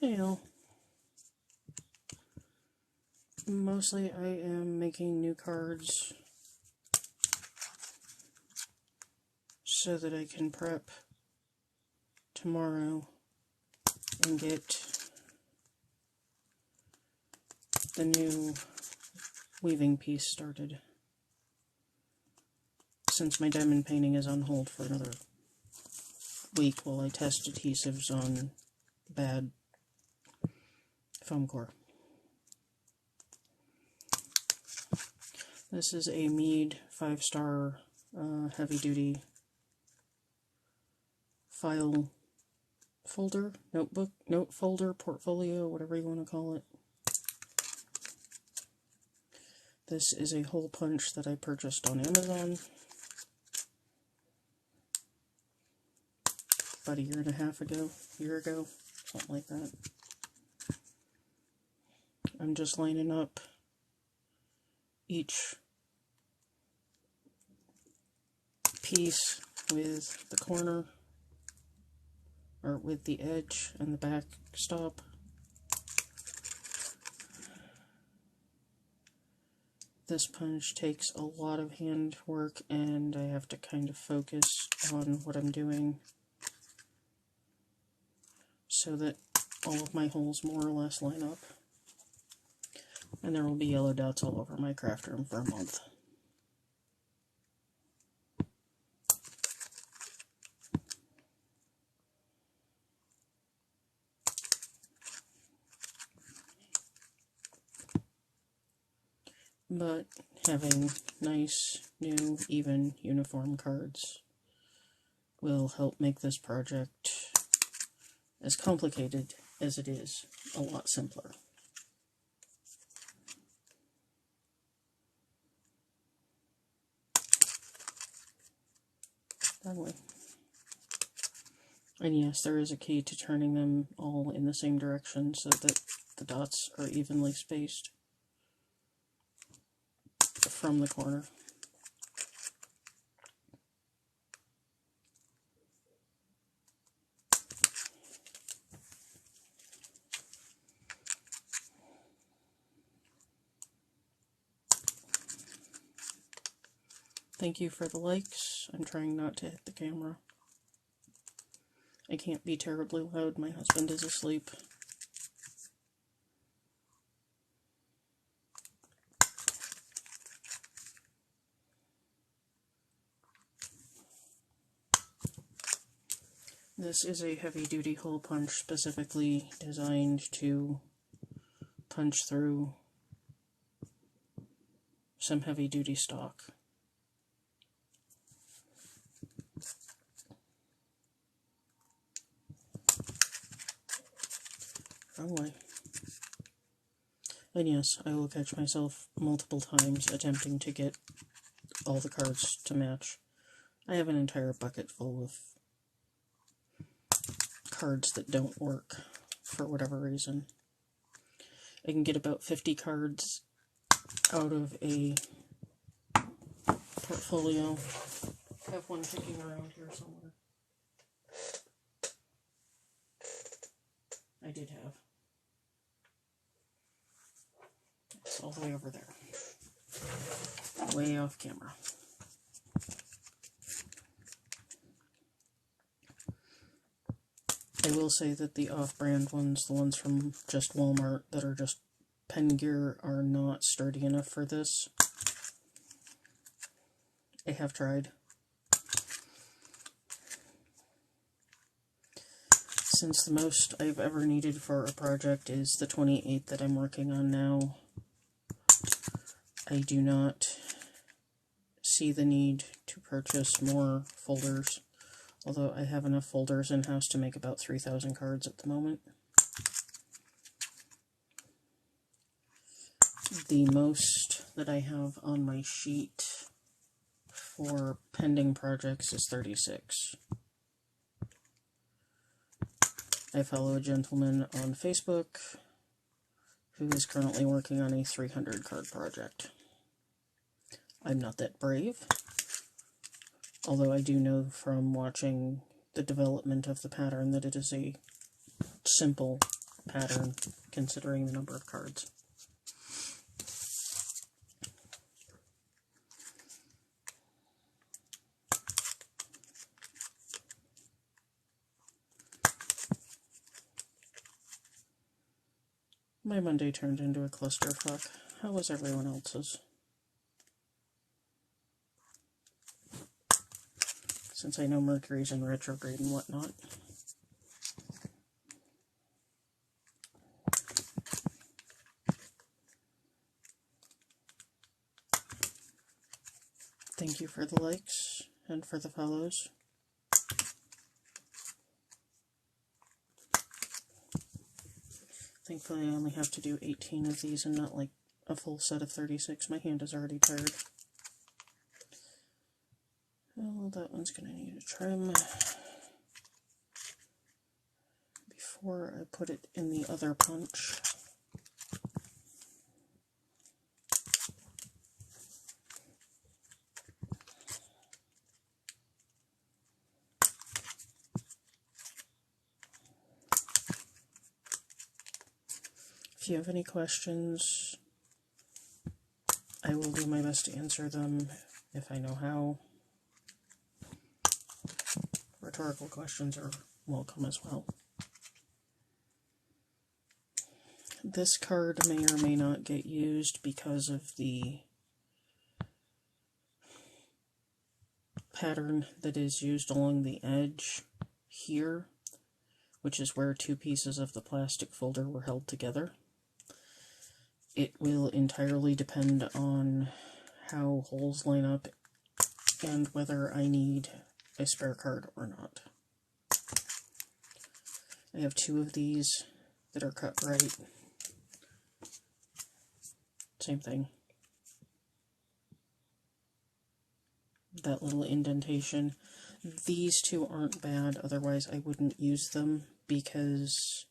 You know, mostly I am making new cards so that I can prep tomorrow and get the new weaving piece started, since my diamond painting is on hold for another week while I test adhesives on bad foam core. This is a Mead 5-star heavy-duty file folder, notebook, note folder, portfolio, whatever you want to call it. This is a hole punch that I purchased on Amazon about a year ago, something like that. I'm just lining up each piece with the corner, or with the edge and the back stop. This punch takes a lot of hand work, and I have to kind of focus on what I'm doing so that all of my holes more or less line up. And there will be yellow dots all over my craft room for a month. But having nice, new, even, uniform cards will help make this project, as complicated as it is, a lot simpler. That way. And yes, there is a key to turning them all in the same direction so that the dots are evenly spaced from the corner. Thank you for the likes. I'm trying not to hit the camera. I can't be terribly loud. My husband is asleep. This is a heavy-duty hole punch specifically designed to punch through some heavy-duty stock. Wrong way. And yes, I will catch myself multiple times attempting to get all the cards to match. I have an entire bucket full of cards that don't work for whatever reason. I can get about 50 cards out of a portfolio. I have one kicking around here somewhere. I did have. It's all the way over there. Way off camera. I will say that the off-brand ones, the ones from just Walmart that are just pen gear, are not sturdy enough for this. I have tried. Since the most I've ever needed for a project is the 28 that I'm working on now, I do not see the need to purchase more folders, although I have enough folders in-house to make about 3,000 cards at the moment. The most that I have on my sheet for pending projects is 36. I follow a gentleman on Facebook who is currently working on a 300 card project. I'm not that brave, although I do know from watching the development of the pattern that it is a simple pattern, considering the number of cards. My Monday turned into a clusterfuck. How was everyone else's? Since I know Mercury's in retrograde and whatnot. Thank you for the likes and for the follows. Thankfully, I only have to do 18 of these and not like a full set of 36. My hand is already tired. Well, that one's going to need a trim before I put it in the other punch. If you have any questions, I will do my best to answer them if I know how. Rhetorical questions are welcome as well. This card may or may not get used because of the pattern that is used along the edge here, which is where two pieces of the plastic folder were held together. It will entirely depend on how holes line up and whether I need a spare card or not. I have two of these that are cut right. Same thing. That little indentation. These two aren't bad, otherwise I wouldn't use them, because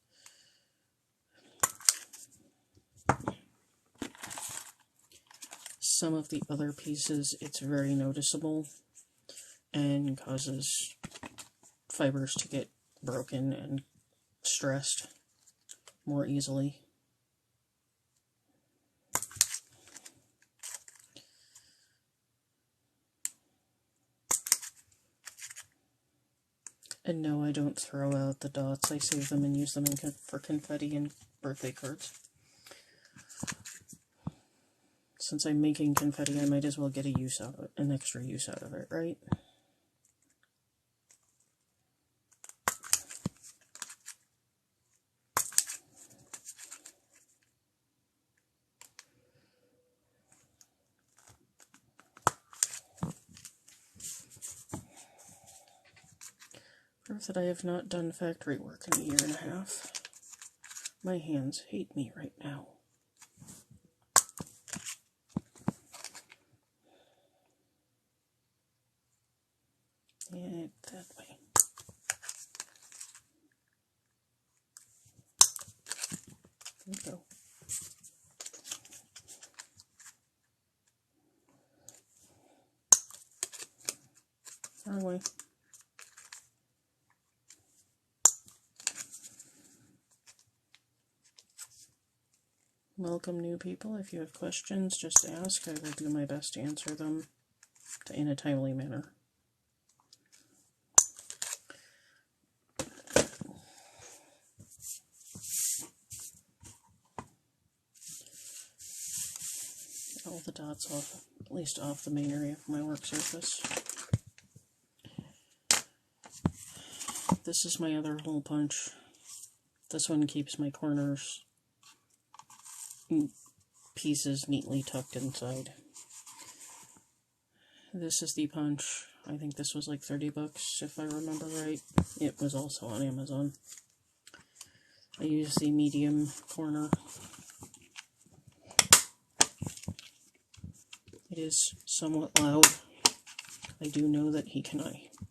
some of the other pieces, it's very noticeable and causes fibers to get broken and stressed more easily. And no, I don't throw out the dots. I save them and use them for confetti and birthday cards. Since I'm making confetti, I might as well get a use out of it, an extra use out of it, right? Proof that I have not done factory work in a year and a half. My hands hate me right now. Yeah, that way. There we go. Wrong way. Welcome, new people. If you have questions, just ask. I will do my best to answer them in a timely manner. All the dots off, at least off the main area of my work surface. This is my other hole punch. This one keeps my corners pieces neatly tucked inside. This is the punch. I think this was like 30 bucks if I remember right. It was also on Amazon. I use the medium corner. It is somewhat loud. I do know that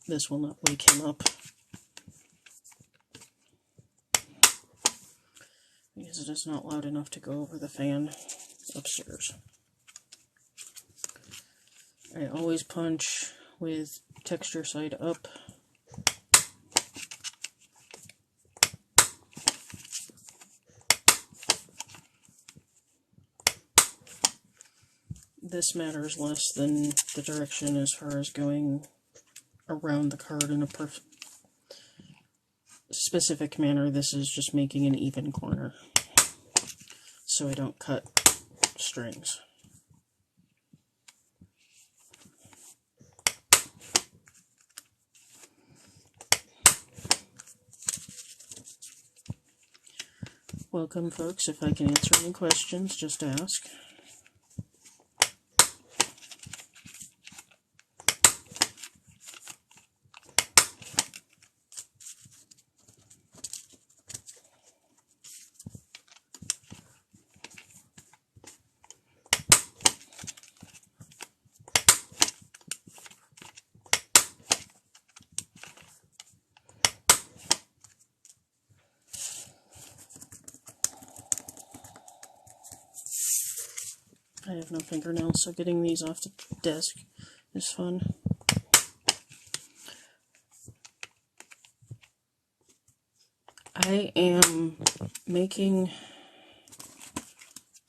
this will not wake him up, because it is not loud enough to go over the fan upstairs. I always punch with texture side up. this matters less than the direction as far as going around the card in a specific manner. This is just making an even corner, so I don't cut strings. Welcome, folks. If I can answer any questions, just ask. I have no fingernails, so getting these off the desk is fun. I am making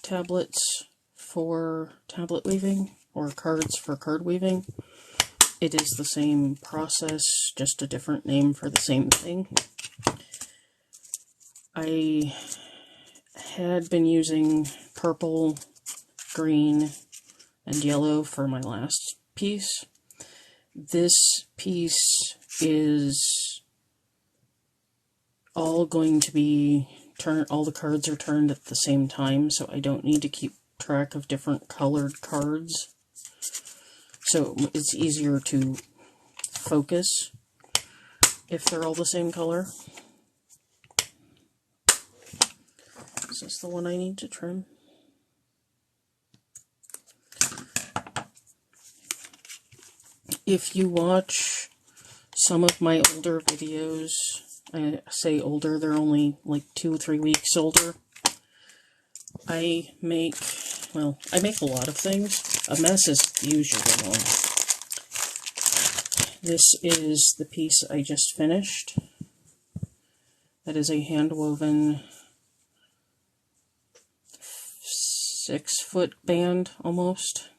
tablets for tablet weaving, or cards for card weaving. It is the same process, just a different name for the same thing. I had been using purple, green, and yellow for my last piece. This piece is all going to be all the cards are turned at the same time, so I don't need to keep track of different colored cards. So it's easier to focus if they're all the same color. Is this the one I need to trim? If you watch some of my older videos, I say older, they're only like 2 or 3 weeks older. I make a lot of things. A mess is usually one. This is the piece I just finished. That is a hand-woven 6-foot band, almost.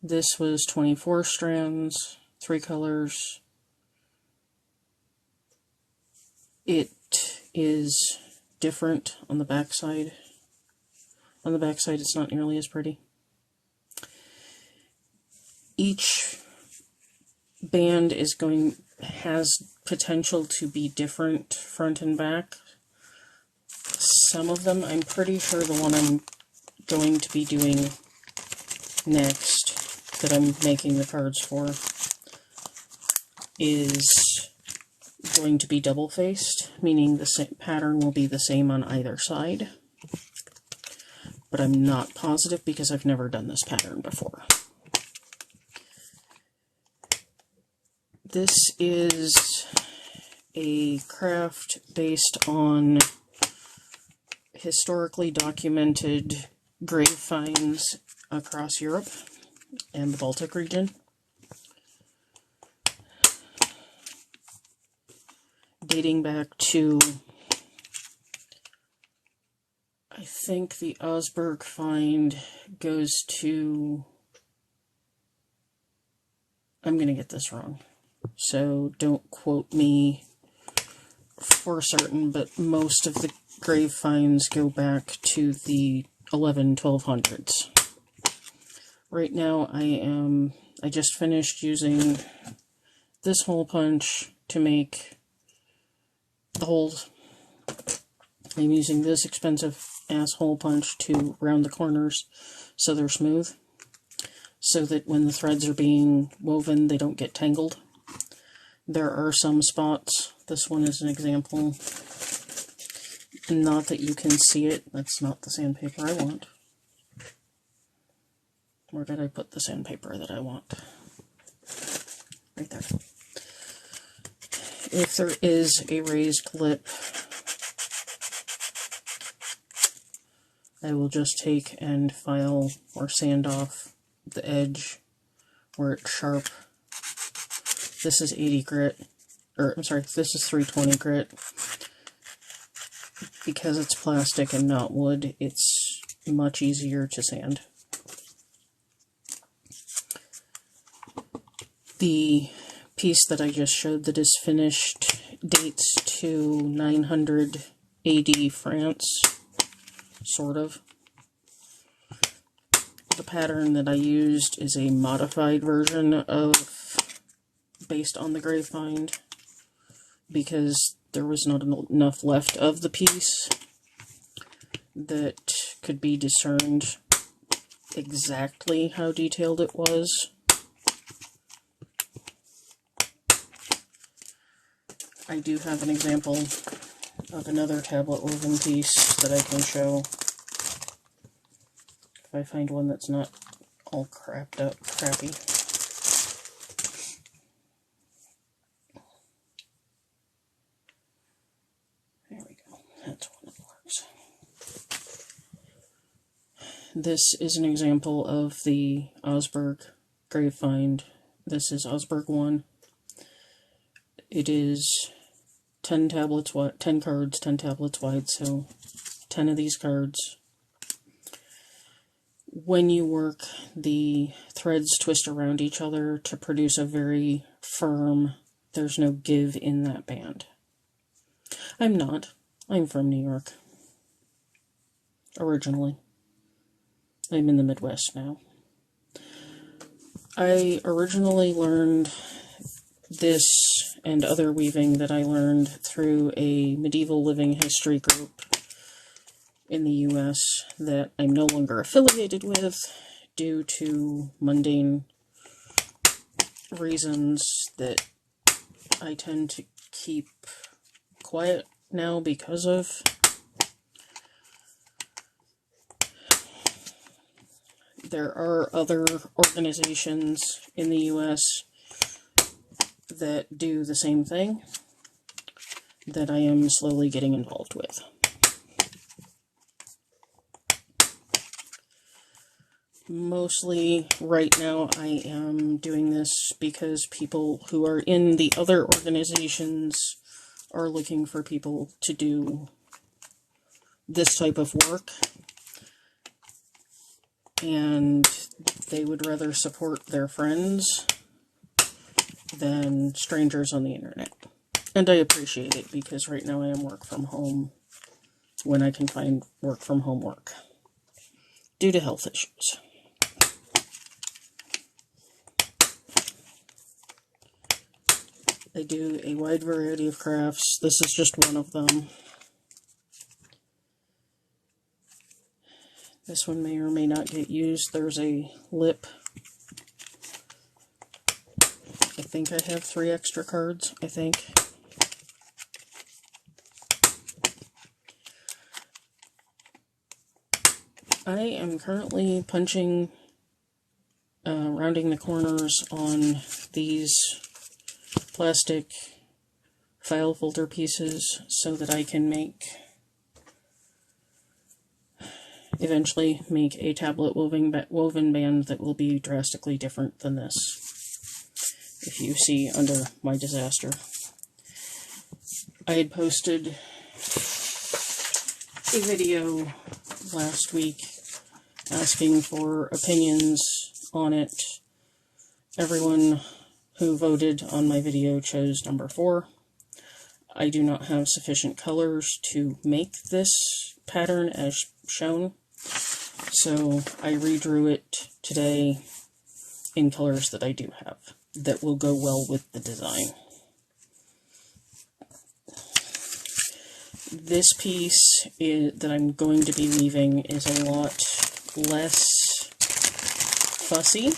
This was 24 strands, 3 colors. It is different on the back side. On the back side, it's not nearly as pretty. Each band has potential to be different front and back. Some of them, I'm pretty sure the one I'm going to be doing next, that I'm making the cards for, is going to be double-faced, meaning the same pattern will be the same on either side. But I'm not positive because I've never done this pattern before. This is a craft based on historically documented grave finds across Europe and the Baltic region. Dating back to, I think the Osberg find goes to, I'm going to get this wrong, so don't quote me for certain, but most of the grave finds go back to the 1200s. Right now I just finished using this hole punch to make the holes. I'm using this expensive ass hole punch to round the corners so they're smooth, so that when the threads are being woven they don't get tangled. There are some spots. This one is an example. Not that you can see it. That's not the sandpaper I want. Where did I put the sandpaper that I want? Right there. If there is a raised lip, I will just take and file or sand off the edge where it's sharp. This is 80 grit, or I'm sorry, this is 320 grit. Because it's plastic and not wood, it's much easier to sand. The piece that I just showed that is finished dates to 900 AD France, sort of. The pattern that I used is a modified version of based on the grave find, because there was not enough left of the piece that could be discerned exactly how detailed it was. I do have an example of another tablet woven piece that I can show. If I find one that's not all crappy. There we go. That's one that works. This is an example of the Augsburg grave find. This is Augsburg 1. It is 10 tablets wide, 10 cards, 10 tablets wide, so 10 of these cards. When you work, the threads twist around each other to produce a very firm, there's no give in that band. I'm not. I'm from New York. Originally. I'm in the Midwest now. I originally learned this and other weaving that I learned through a medieval living history group in the U.S. that I'm no longer affiliated with due to mundane reasons that I tend to keep quiet now because of. There are other organizations in the U.S. that do the same thing that I am slowly getting involved with. Mostly right now I am doing this because people who are in the other organizations are looking for people to do this type of work, and they would rather support their friends than strangers on the internet. And I appreciate it, because right now I am work from home when I can find work from home work due to health issues. I do a wide variety of crafts. This is just one of them. This one may or may not get used. There's a lip. I think I have 3 extra cards, I think. I am currently punching, rounding the corners on these plastic file folder pieces so that I can eventually make a tablet woven band that will be drastically different than this, if you see under my disaster. I had posted a video last week asking for opinions on it. Everyone who voted on my video chose number 4. I do not have sufficient colors to make this pattern as shown, so I redrew it today in colors that I do have that will go well with the design. This piece that I'm going to be weaving is a lot less fussy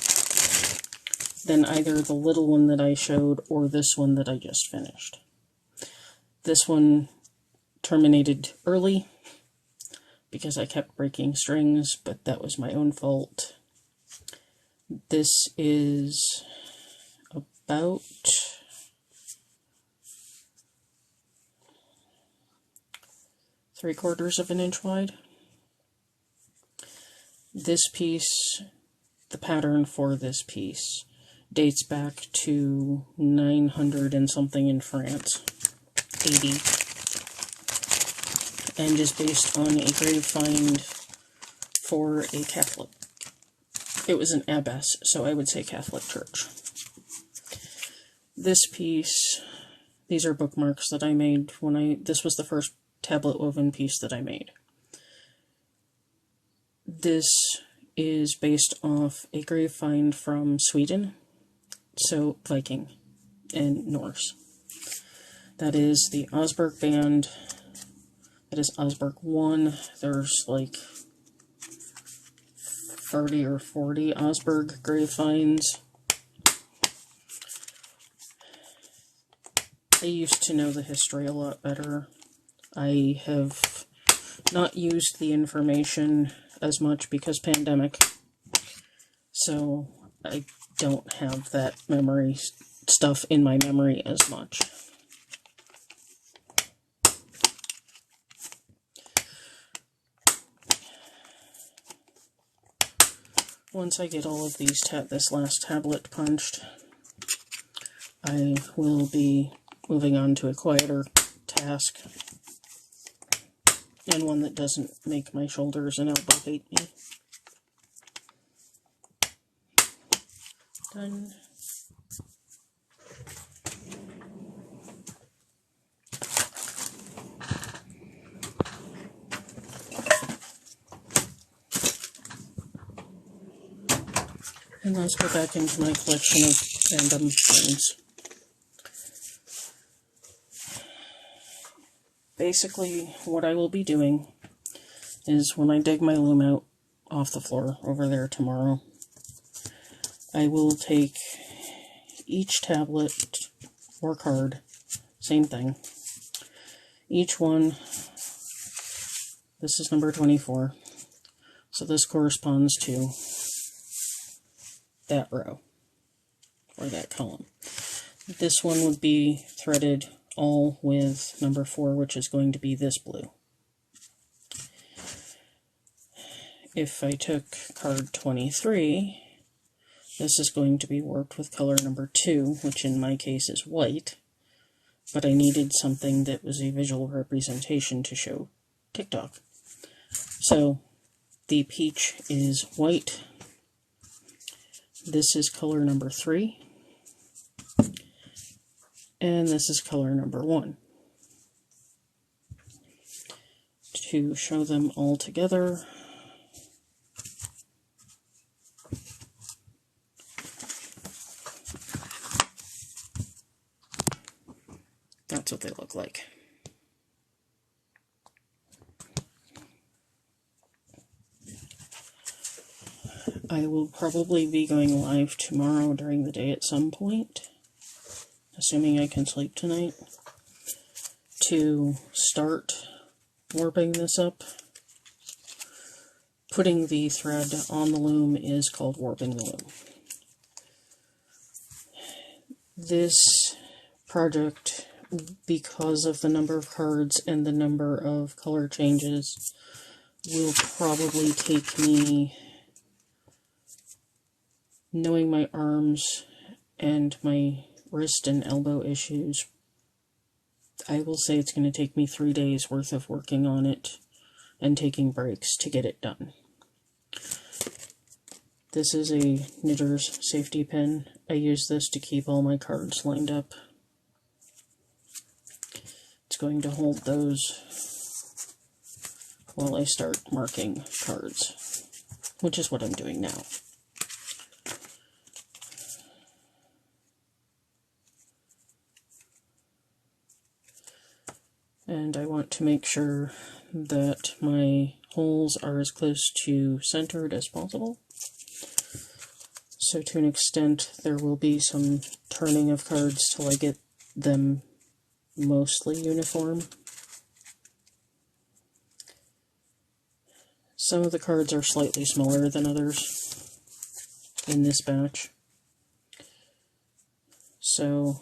than either the little one that I showed or this one that I just finished. This one terminated early because I kept breaking strings, but that was my own fault. This is about 3/4 of an inch wide. This piece, the pattern for this piece, dates back to 900 and something in France, 80, and is based on a grave find for a Catholic. It was an abbess, so I would say Catholic church. This piece, these are bookmarks that I made when this was the first tablet woven piece that I made. This is based off a grave find from Sweden, so Viking and Norse. That is the Osberg band. That is Osberg 1. There's like 30 or 40 Osberg grave finds. I used to know the history a lot better. I have not used the information as much because pandemic, so I don't have that memory stuff in my memory as much. Once I get all of these this last tablet punched, I will be moving on to a quieter task, and one that doesn't make my shoulders and elbow hate me. Done. And let's go back into my collection of random things. Basically, what I will be doing is when I dig my loom out off the floor over there tomorrow, I will take each tablet or card, same thing. Each one, this is number 24, so this corresponds to that row, or that column. This one would be threaded all with number 4, which is going to be this blue. If I took card 23, this is going to be warped with color number 2, which in my case is white, but I needed something that was a visual representation to show TikTok. So the peach is white. This is color number 3. And this is color number 1. To show them all together, that's what they look like. I will probably be going live tomorrow during the day at some point, assuming I can sleep tonight, to start warping this up. Putting the thread on the loom is called warping the loom. This project, because of the number of cards and the number of color changes, will probably take me, knowing my arms and my wrist and elbow issues, I will say it's going to take me 3 days worth of working on it and taking breaks to get it done. This is a knitter's safety pin. I use this to keep all my cards lined up. It's going to hold those while I start marking cards, which is what I'm doing now. And I want to make sure that my holes are as close to centered as possible. So to an extent, there will be some turning of cards till I get them mostly uniform. Some of the cards are slightly smaller than others in this batch, so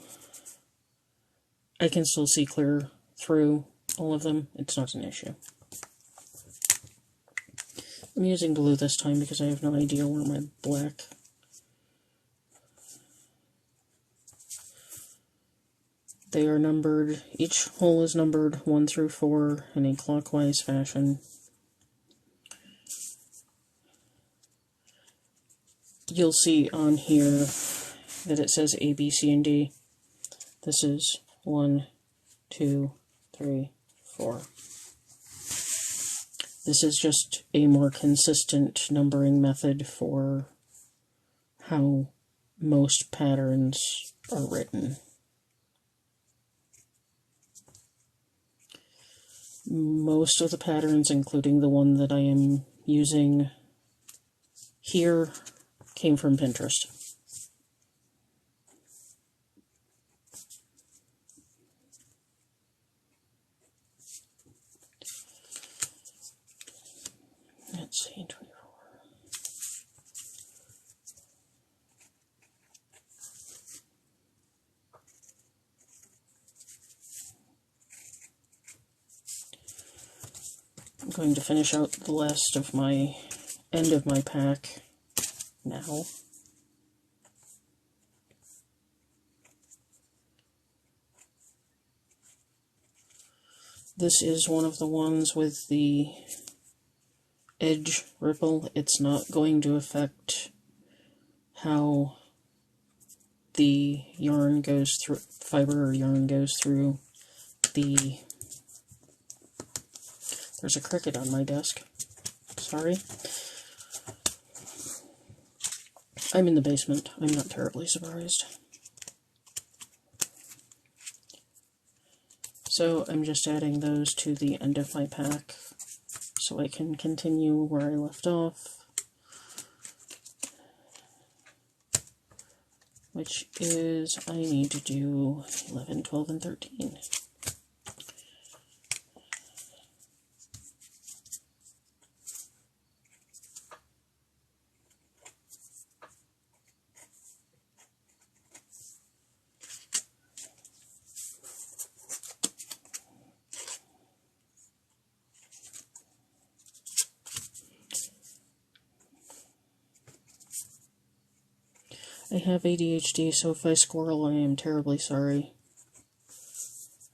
I can still see clear through all of them. It's not an issue. I'm using blue this time because I have no idea where my black. They are numbered, each hole is numbered 1 through 4 in a clockwise fashion. You'll see on here that it says A, B, C, and D. This is 1, 2, 3, 4. This is just a more consistent numbering method for how most patterns are written. Most of the patterns, including the one that I am using here, came from Pinterest. Let's see, 24. I'm going to finish out the last of my end of my pack now. This is one of the ones with the edge ripple. It's not going to affect how the yarn goes through, fiber or yarn goes through the... There's a cricket on my desk. Sorry. I'm in the basement. I'm not terribly surprised. So I'm just adding those to the end of my pack so I can continue where I left off, which is I need to do 11, 12, and 13. I have ADHD, so if I squirrel, I am terribly sorry.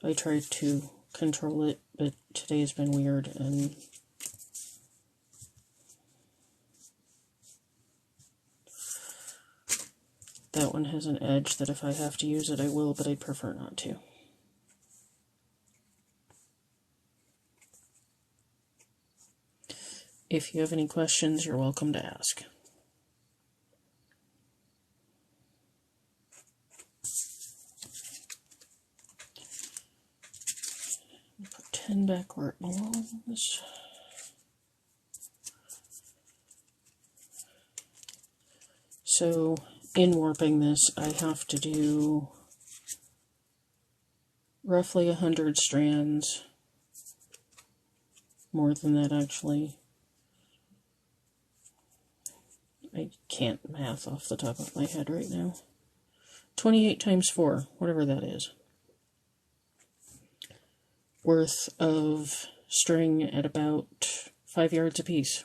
I tried to control it, but today's been weird, and that one has an edge that if I have to use it, I will, but I'd prefer not to. If you have any questions, you're welcome to ask. Put 10 back where it belongs. So, in warping this, I have to do roughly 100 strands. More than that, actually. I can't math off the top of my head right now. 28 times 4, whatever that is. Worth of string at about 5 yards apiece.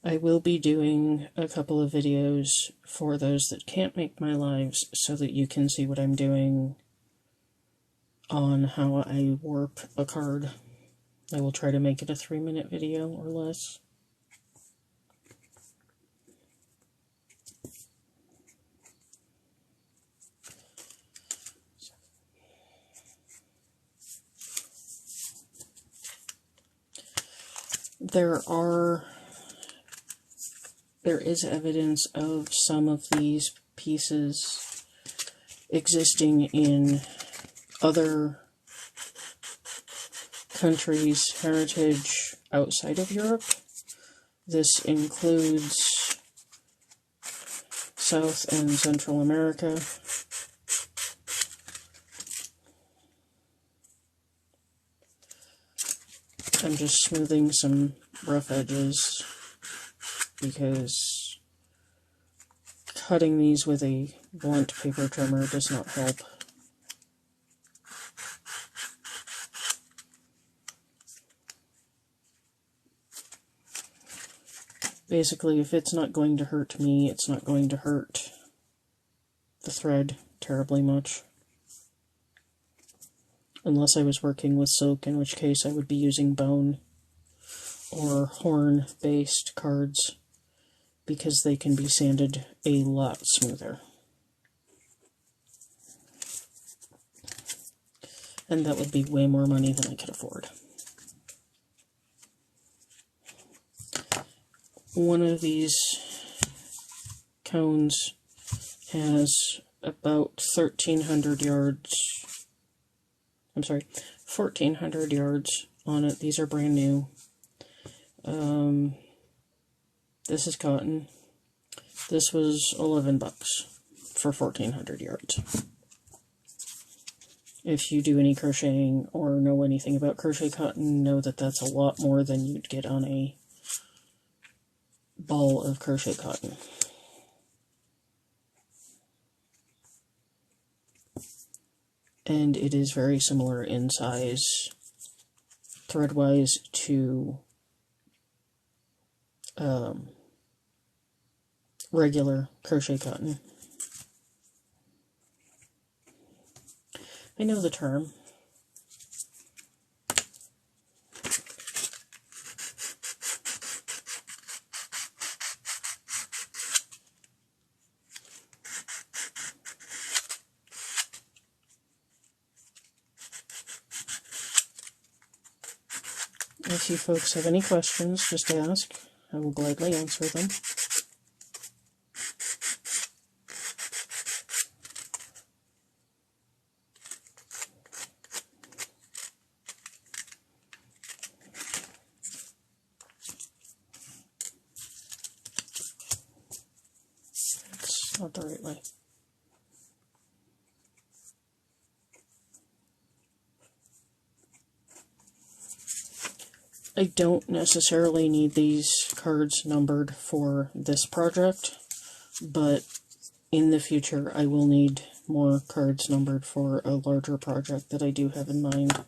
I will be doing a couple of videos for those that can't make my lives so that you can see what I'm doing on how I warp a card. I will try to make it a 3-minute video or less. There is evidence of some of these pieces existing in other countries' heritage outside of Europe. This includes South and Central America. I'm just smoothing some rough edges because cutting these with a blunt paper trimmer does not help. Basically, if it's not going to hurt me, it's not going to hurt the thread terribly much. Unless I was working with silk, in which case I would be using bone or horn-based cards, because they can be sanded a lot smoother. And that would be way more money than I could afford. One of these cones has about 1,300 yards, I'm sorry, 1,400 yards on it. These are brand new. This is cotton. This was $11 for 1,400 yards. If you do any crocheting or know anything about crochet cotton, know that that's a lot more than you'd get on a ball of crochet cotton. And it is very similar in size, thread-wise, to regular crochet cotton. I know the term. If you folks have any questions, just ask. I will gladly answer them. It's not the right way. I don't necessarily need these cards numbered for this project, but in the future I will need more cards numbered for a larger project that I do have in mind.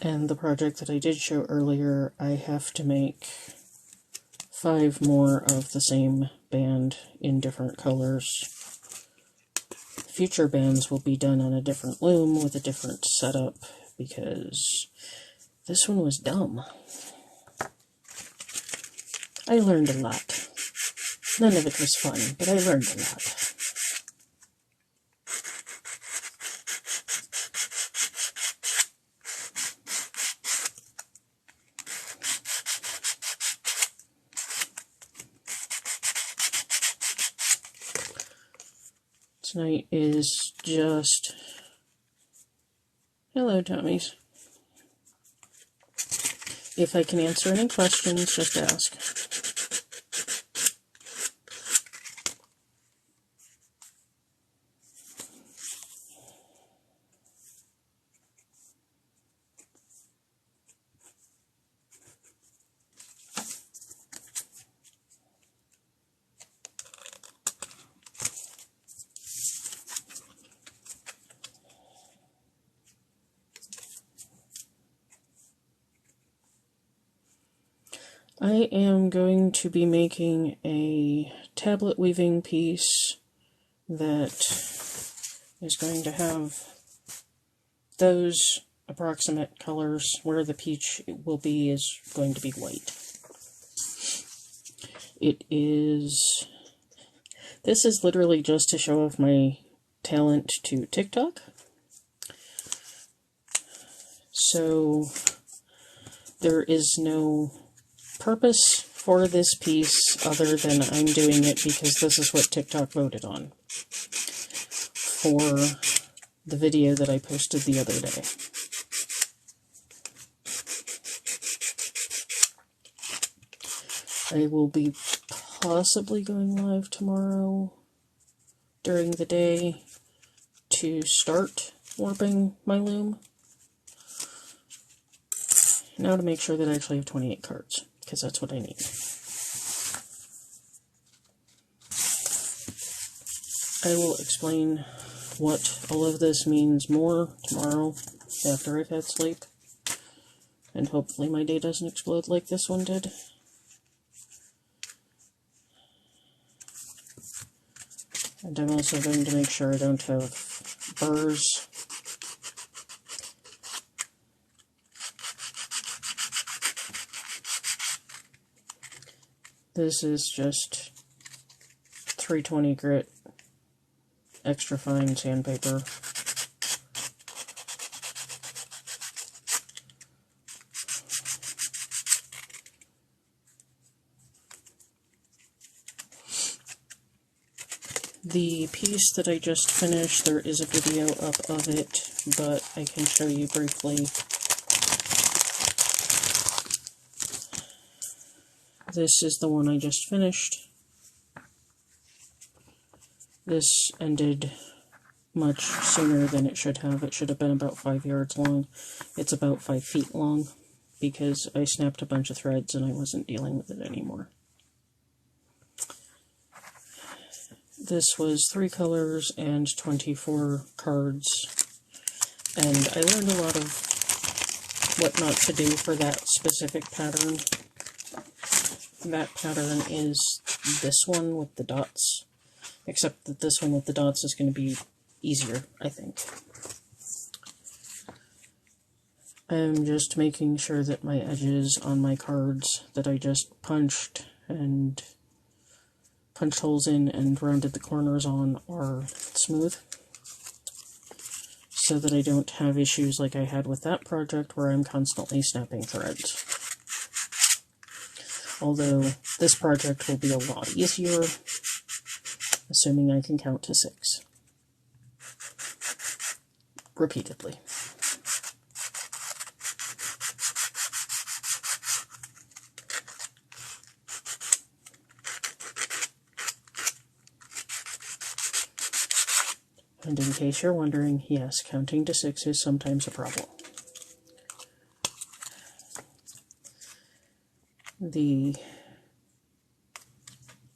And the project that I did show earlier, I have to make 5 more of the same band in different colors. Future bands will be done on a different loom with a different setup, because this one was dumb. I learned a lot. None of it was fun, but I learned a lot. Tonight is just... Hello, Tommies. If I can answer any questions, just ask. I am going to be making a tablet weaving piece that is going to have those approximate colors. Where the peach will be is going to be white. This is literally just to show off my talent to TikTok. So there is no purpose for this piece, other than I'm doing it because this is what TikTok voted on for the video that I posted the other day. I will be possibly going live tomorrow during the day to start warping my loom. Now to make sure that I actually have 28 cards, because that's what I need. I will explain what all of this means more tomorrow after I've had sleep. And hopefully my day doesn't explode like this one did. And I'm also going to make sure I don't have burrs. This is just 320 grit, extra fine sandpaper. The piece that I just finished, there is a video up of it, but I can show you briefly. This is the one I just finished. This ended much sooner than it should have. It should have been about 5 yards long. It's about 5 feet long because I snapped a bunch of threads and I wasn't dealing with it anymore. This was 3 colors and 24 cards, and I learned a lot of what not to do for that specific pattern. That pattern is this one with the dots, except that this one with the dots is going to be easier, I think. I'm just making sure that my edges on my cards that I just punched holes in and rounded the corners on are smooth, so that I don't have issues like I had with that project where I'm constantly snapping threads. Although this project will be a lot easier, assuming I can count to 6 repeatedly. And in case you're wondering, yes, counting to 6 is sometimes a problem. The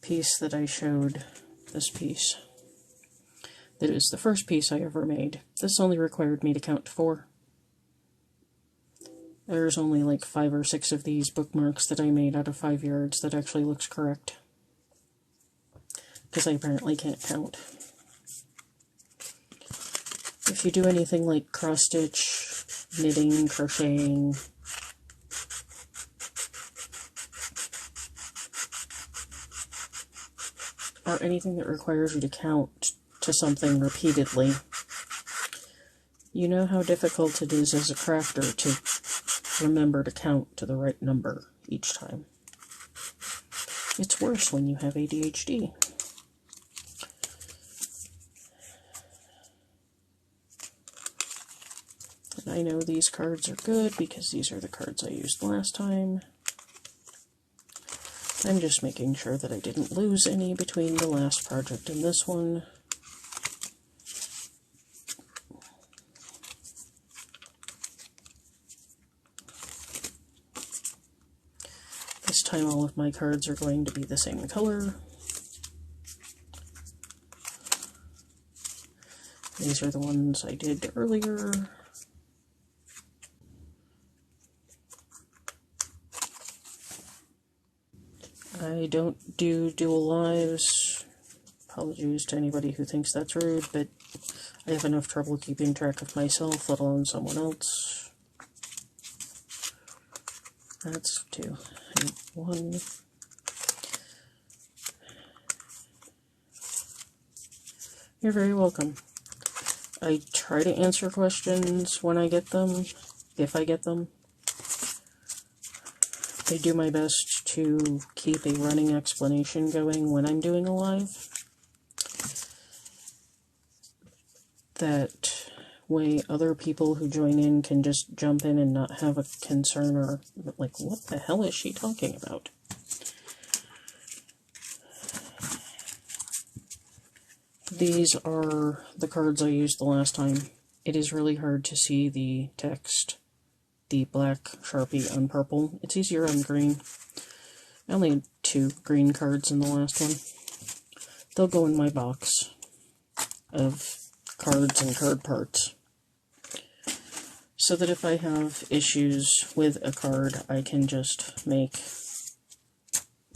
piece that I showed, this piece, that is the first piece I ever made, this only required me to count to 4. There's only like 5 or 6 of these bookmarks that I made out of 5 yards that actually looks correct, because I apparently can't count. If you do anything like cross-stitch, knitting, crocheting, or anything that requires you to count to something repeatedly, you know how difficult it is as a crafter to remember to count to the right number each time. It's worse when you have ADHD. And I know these cards are good because these are the cards I used last time. I'm just making sure that I didn't lose any between the last project and this one. This time all of my cards are going to be the same color. These are the ones I did earlier. I don't do dual lives. Apologies to anybody who thinks that's rude, but I have enough trouble keeping track of myself, let alone someone else. That's 2. And 1. You're very welcome. I try to answer questions when I get them, if I get them. I do my best to keep a running explanation going when I'm doing a live. That way other people who join in can just jump in and not have a concern or like, what the hell is she talking about? These are the cards I used the last time. It is really hard to see the text, the black Sharpie on purple. It's easier on green. I only had 2 green cards in the last one. They'll go in my box of cards and card parts, so that if I have issues with a card, I can just make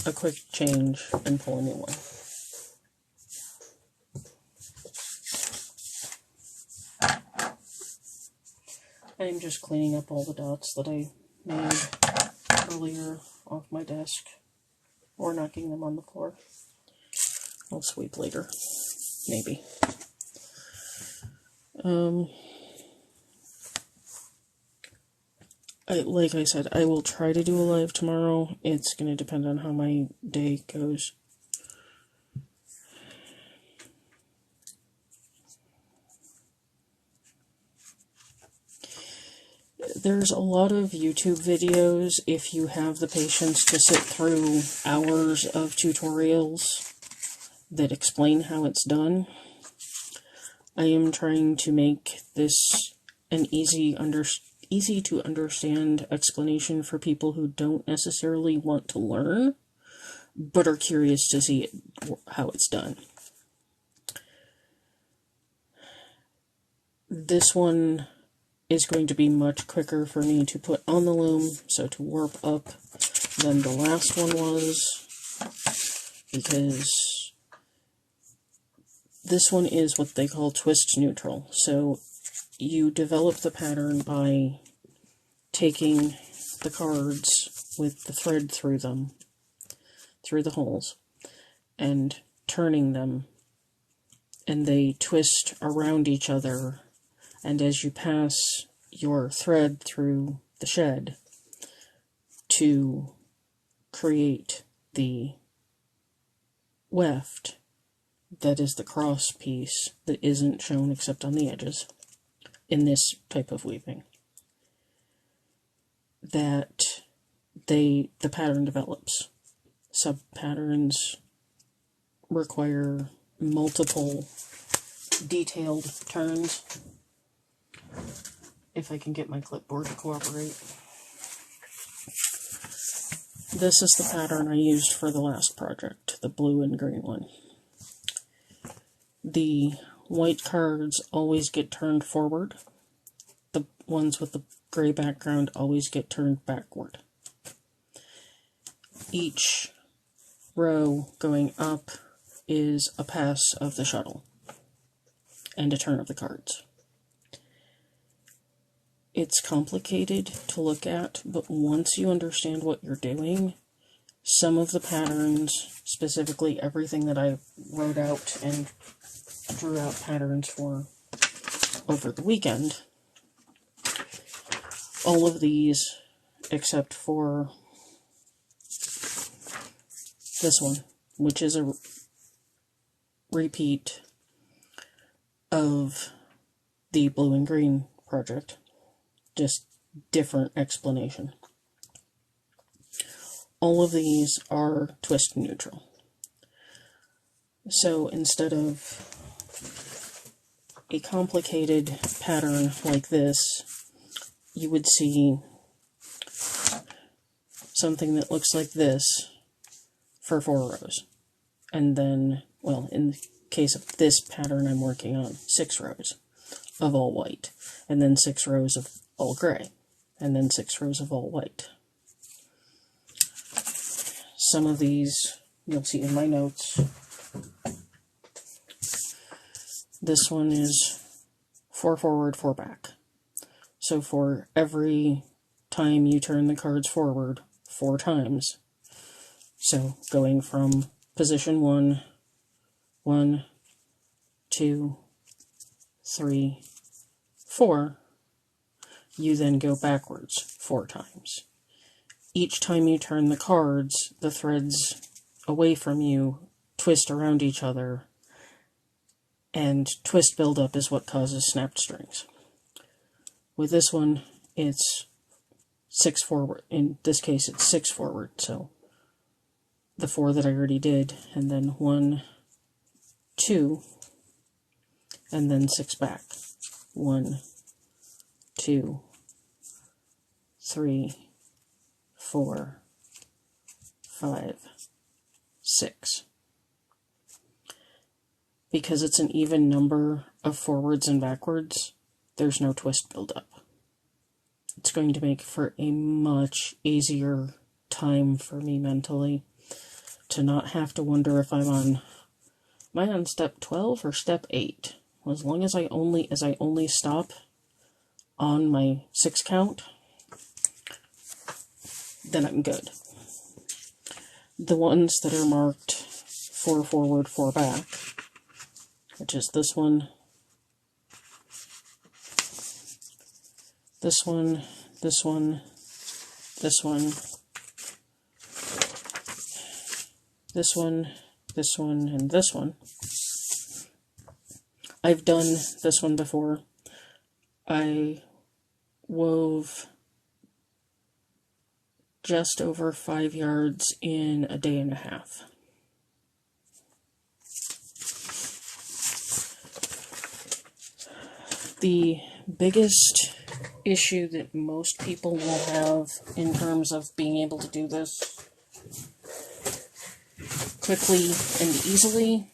a quick change and pull a new one. I'm just cleaning up all the dots that I made earlier off my desk, or knocking them on the floor. I'll sweep later, maybe. Like I said, I will try to do a live tomorrow. It's going to depend on how my day goes. There's a lot of YouTube videos if you have the patience to sit through hours of tutorials that explain how it's done. I am trying to make this an easy to understand explanation for people who don't necessarily want to learn, but are curious to see how it's done. This one is going to be much quicker for me to put on the loom, so to warp up, than the last one was, because this one is what they call twist neutral. So you develop the pattern by taking the cards with the thread through them, through the holes, and turning them, and they twist around each other. And as you pass your thread through the shed to create the weft, that is the cross piece that isn't shown except on the edges in this type of weaving, that the pattern develops. Sub-patterns require multiple detailed turns. If I can get my clipboard to cooperate. This is the pattern I used for the last project, the blue and green one. The white cards always get turned forward. The ones with the gray background always get turned backward. Each row going up is a pass of the shuttle and a turn of the cards. It's complicated to look at, but once you understand what you're doing, some of the patterns, specifically everything that I wrote out and drew out patterns for over the weekend, all of these, except for this one, which is a repeat of the blue and green project. Just different explanation. All of these are twist neutral. So instead of a complicated pattern like this, you would see something that looks like this for 4 rows. And then, well, in the case of this pattern I'm working on, 6 rows of all white, and then 6 rows of all gray, and then 6 rows of all white. Some of these you'll see in my notes. This one is 4 forward, 4 back. So for every time you turn the cards forward 4 times, so going from position 1, 1, 2, 3, 4, you then go backwards 4 times. each time you turn the cards, the threads away from you twist around each other, and twist buildup is what causes snapped strings. With this one, it's 6 forward. In this case, it's 6 forward, so the 4 that I already did, and then 1, 2, and then 6 back. 1, 2, 3, 4, 5, 6. Because it's an even number of forwards and backwards, there's no twist buildup. It's going to make for a much easier time for me mentally to not have to wonder if am I on step 12 or step 8? As long as I only stop on my 6 count, then I'm good. The ones that are marked 4 forward, 4 back, which is this one, this one, this one, this one, this one, this one, and this one. I've done this one before. I wove just over 5 yards in a day and a half. The biggest issue that most people will have in terms of being able to do this quickly and easily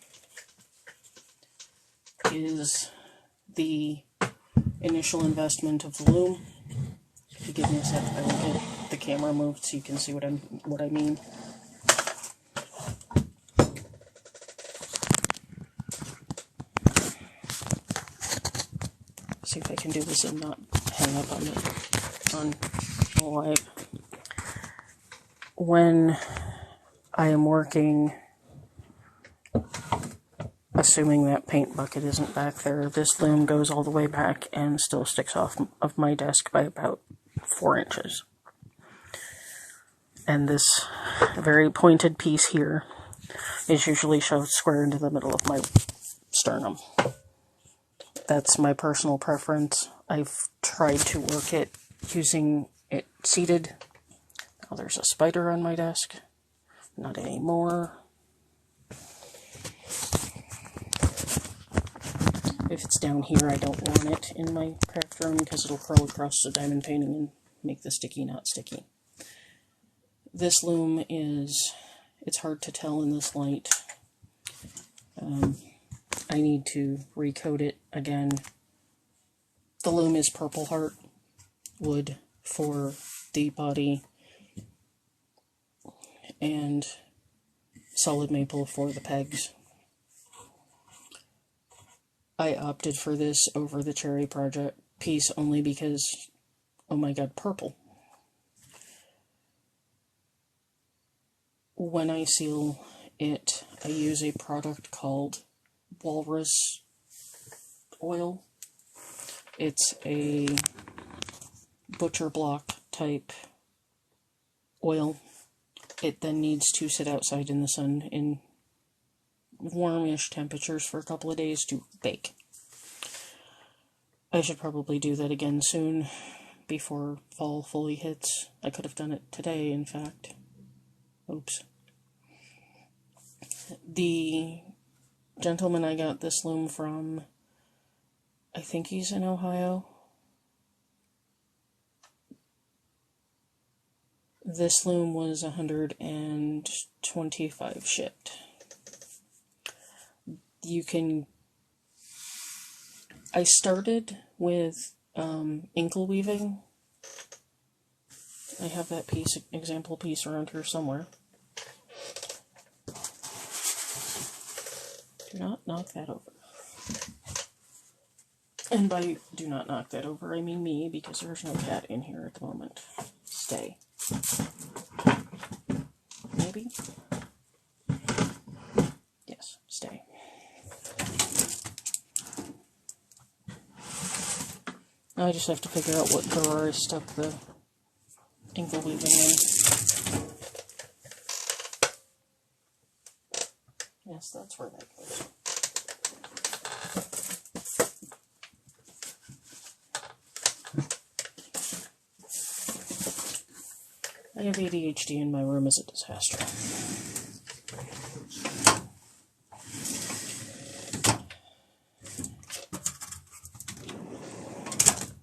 is the initial investment of the loom. If you give me a sec, I will get the camera moved so you can see what I mean. See if I can do this and not hang up on live. When I am working, assuming that paint bucket isn't back there, this loom goes all the way back and still sticks off of my desk by about 4 inches. And this very pointed piece here is usually shoved square into the middle of my sternum. That's my personal preference. I've tried to work it using it seated. Now there's a spider on my desk. Not anymore. If it's down here, I don't want it in my craft room because it'll curl across the diamond painting and make the sticky not sticky. This loom it's hard to tell in this light. I need to recoat it again. The loom is Purple Heart wood for the body and solid maple for the pegs. I opted for this over the Cherry Project piece only because, oh my god, purple. When I seal it, I use a product called Walrus Oil. It's a butcher block type oil. It then needs to sit outside in the sun in warmish temperatures for a couple of days to bake. I should probably do that again soon before fall fully hits. I could have done it today, in fact. Oops. The gentleman I got this loom from, I think he's in Ohio. This loom was $125 shipped. I started with inkle weaving. I have that example piece around here somewhere. Do not knock that over. And by do not knock that over, I mean me, because there's no cat in here at the moment. Stay. Maybe? Yes, stay. Now I just have to figure out what drawer I stuck the inkle weaving in. Yes, that's where that goes. I have ADHD and my room is a disaster.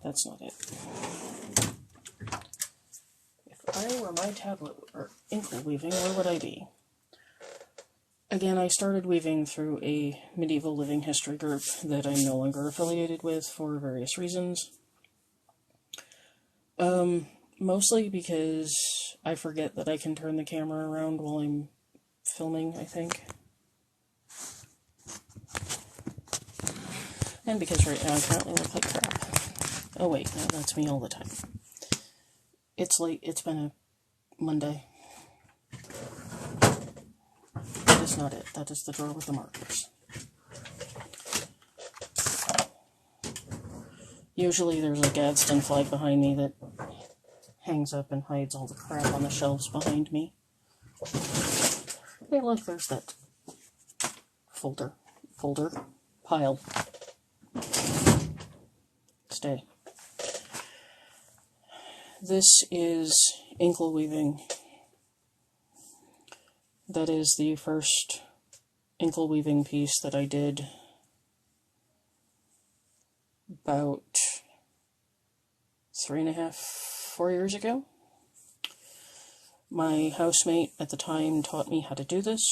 That's not it. If I were my tablet or inkle weaving, where would I be? Again, I started weaving through a medieval living history group that I'm no longer affiliated with for various reasons. Mostly because I forget that I can turn the camera around while I'm filming, I think. And because right now I currently look like crap. Oh wait, no, that's me all the time. It's late, it's been a Monday. That is not it, that is the drawer with the markers. Usually there's a Gadsden flag behind me that hangs up and hides all the crap on the shelves behind me. Hey look, there's that pile. Stay. This is inkle weaving. That is the first inkle weaving piece that I did about 3.5-4 years ago. My housemate at the time taught me how to do this,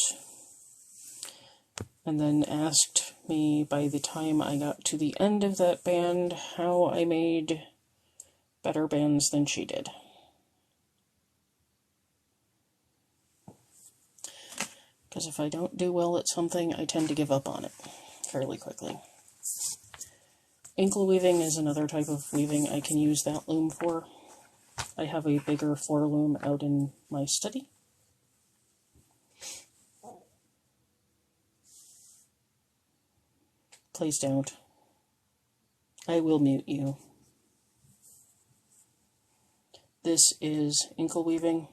and then asked me by the time I got to the end of that band how I made better bands than she did. Because if I don't do well at something, I tend to give up on it fairly quickly. Inkle weaving is another type of weaving I can use that loom for. I have a bigger floor loom out in my study. Please don't. I will mute you. This is inkle weaving.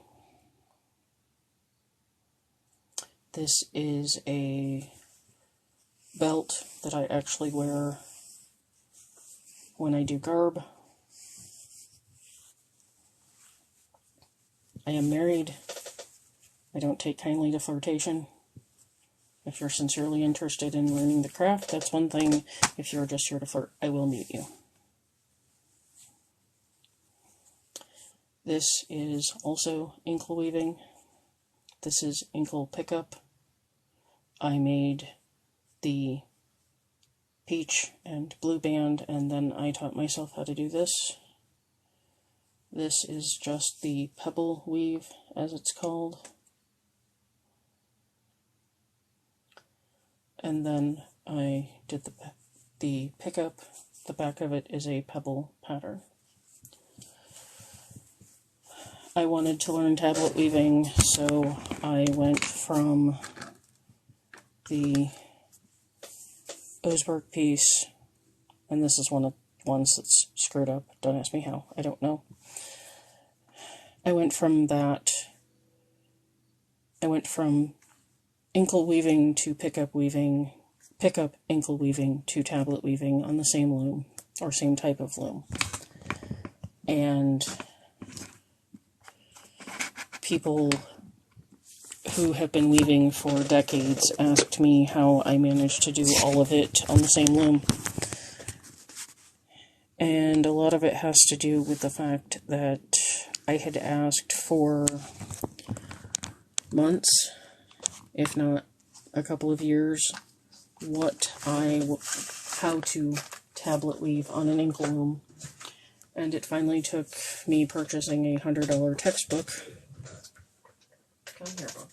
This is a belt that I actually wear when I do garb. I am married. I don't take kindly to flirtation. If you're sincerely interested in learning the craft, that's one thing. If you're just here to flirt, I will mute you. This is also inkle weaving. This is inkle pickup. I made the peach and blue band, and then I taught myself how to do this. This is just the pebble weave, as it's called. And then I did the pickup. The back of it is a pebble pattern. I wanted to learn tablet weaving, so I went from the Osberg piece, and this is one of the ones that's screwed up. Don't ask me how. I don't know. I went from that. I went from inkle weaving to pickup inkle weaving to tablet weaving on the same loom, or same type of loom. And people who have been weaving for decades asked me how I managed to do all of it on the same loom. And a lot of it has to do with the fact that I had asked for months, if not a couple of years, how to tablet weave on an inkle loom. And it finally took me purchasing a $100 textbook. Come here, book.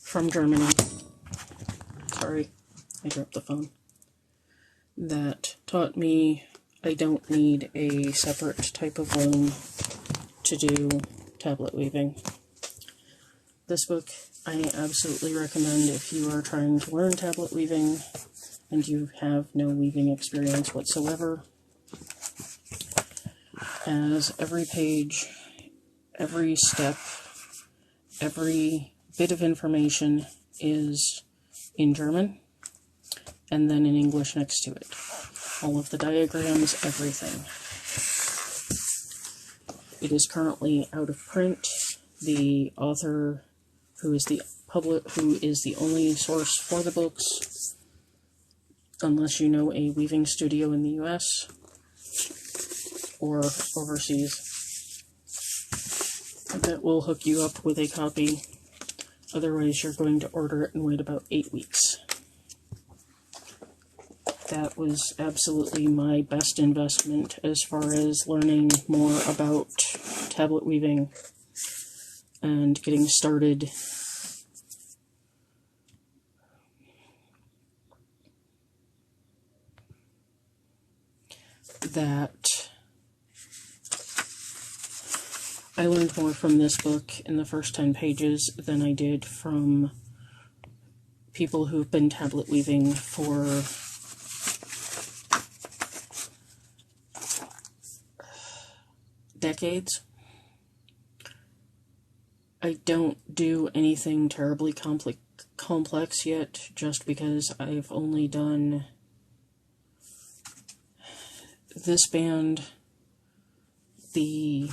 From Germany. Sorry, I dropped the phone. That taught me I don't need a separate type of loom to do tablet weaving. This book I absolutely recommend if you are trying to learn tablet weaving and you have no weaving experience whatsoever, as every page, every step, every bit of information is in German, and then in English next to it. All of the diagrams, everything. It is currently out of print. The author, who is the only source for the books, unless you know a weaving studio in the US or overseas, that will hook you up with a copy. Otherwise, you're going to order it and wait about 8 weeks. That was absolutely my best investment as far as learning more about tablet weaving and getting started. That I learned more from this book in the first 10 pages than I did from people who've been tablet weaving for decades. I don't do anything terribly complex yet, just because I've only done this band, the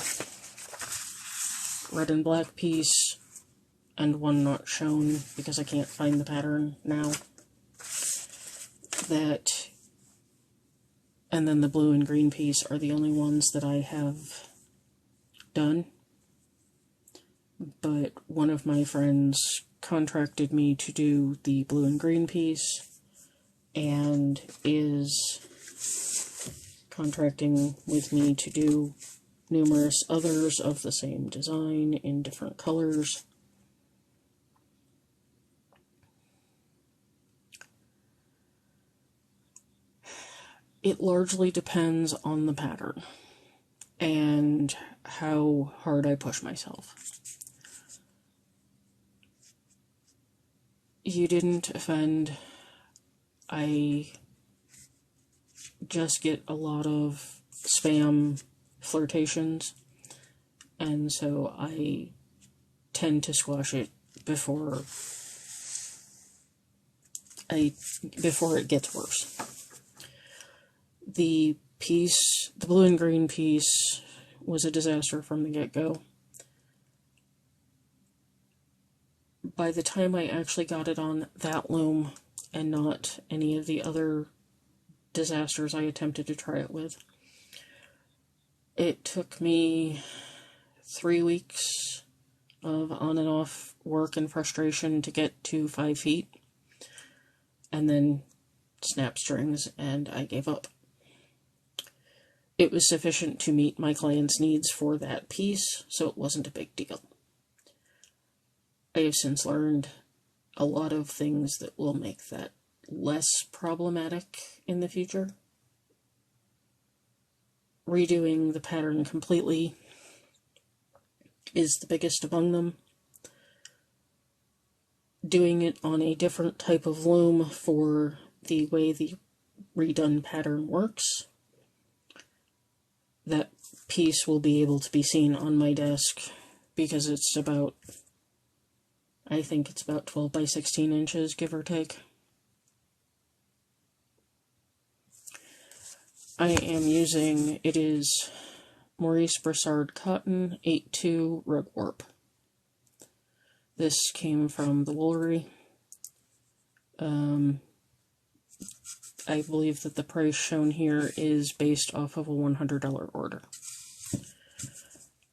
red and black piece, and one not shown because I can't find the pattern now. And then the blue and green piece are the only ones that I have done. But one of my friends contracted me to do the blue and green piece, and is contracting with me to do numerous others of the same design in different colors. It largely depends on the pattern and how hard I push myself. You didn't offend. I just get a lot of spam flirtations, and so I tend to squash it before it gets worse. The blue and green piece, was a disaster from the get-go. By the time I actually got it on that loom, and not any of the other disasters I attempted to try it with, it took me 3 weeks of on and off work and frustration to get to 5 feet, and then snap strings, and I gave up. It was sufficient to meet my client's needs for that piece, so it wasn't a big deal. I have since learned a lot of things that will make that less problematic in the future. Redoing the pattern completely is the biggest among them. Doing it on a different type of loom for the way the redone pattern works. That piece will be able to be seen on my desk because it's about, I think it's about 12 by 16 inches, give or take. I am using, it is Maurice Broussard Cotton 8-2 Rug Warp. This came from the Woolery. I believe that the price shown here is based off of a $100 order.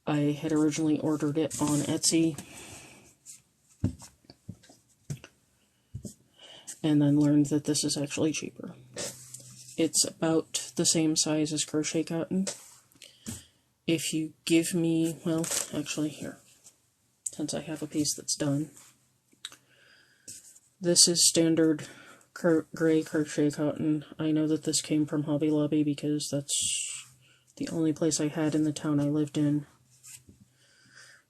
I had originally ordered it on Etsy, and then learned that this is actually cheaper. It's about the same size as crochet cotton. If you give me, well, actually here, since I have a piece that's done, this is standard gray crochet cotton. I know that this came from Hobby Lobby because that's the only place I had in the town I lived in.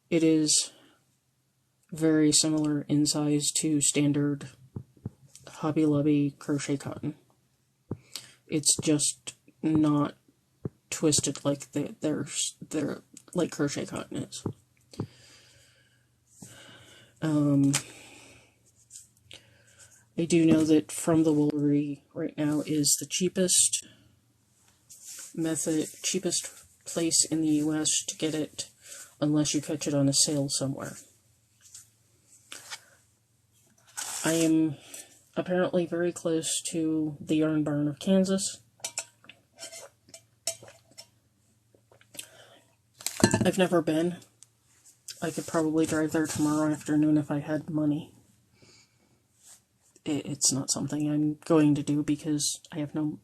It is very similar in size to standard Hobby Lobby crochet cotton. It's just not twisted like they're like crochet cotton is. I do know that From the Woolery right now is the cheapest place in the US to get it, unless you catch it on a sale somewhere. I am apparently very close to the Yarn Barn of Kansas. I've never been. I could probably drive there tomorrow afternoon if I had money. It's not something I'm going to do because I have no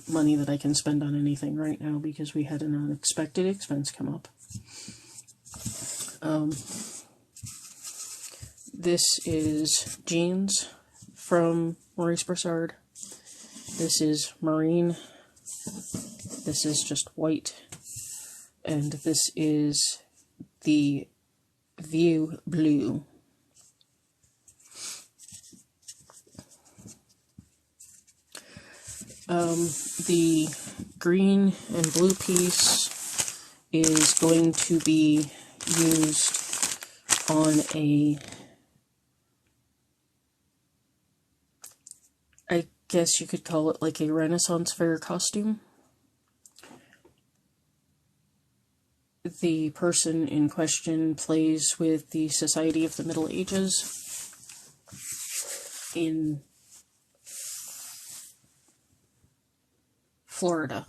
money that I can spend on anything right now because we had an unexpected expense come up. This is Jeans from Maurice Broussard. This is Marine. This is just white. And this is the View Blue. The green and blue piece is going to be used on a, I guess you could call it like a Renaissance fair costume. The person in question plays with the Society of the Middle Ages in Florida.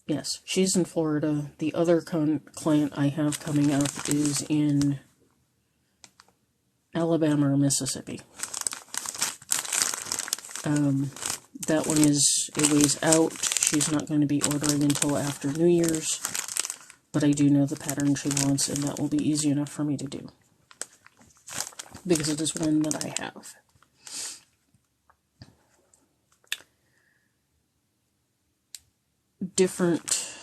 Yes, she's in Florida. The other client I have coming up is in Alabama or Mississippi. That one is a ways out. She's not going to be ordering until after New Year's, but I do know the pattern she wants, and that will be easy enough for me to do, because it is one that I have. Different